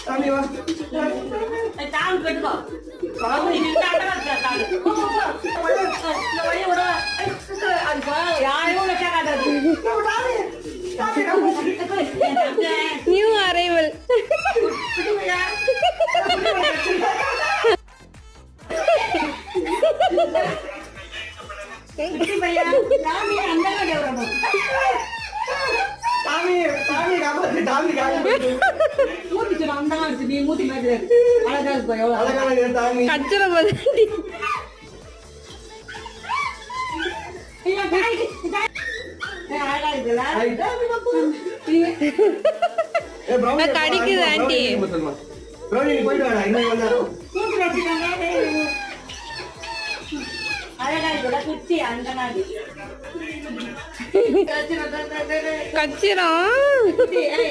சாமி வா தாங்க கட்டுக்கோ சாமி நின்றாடா தாங்க இந்த வழிய விட அது யாரையும் கேட்காதது நியூ அரைவல் சாமி அந்த சாமி சாமி காப்பாத்து சாமி காப்பாத்து மூத்தி அந்த மாதிரி நீ மூத்தி மாதிரி அழகா இருக்கு எவ்வளவு அழகான சாமி கச்சரை பத்தி அழகா இருக்குல்ல கடிக்குது ஆண்டி பிரௌனி நீ போயிட்டு வாடா இன்னும் வந்தாலும் அழகா இருக்குல்ல குச்சி அந்த மாதிரி கச்சிரம்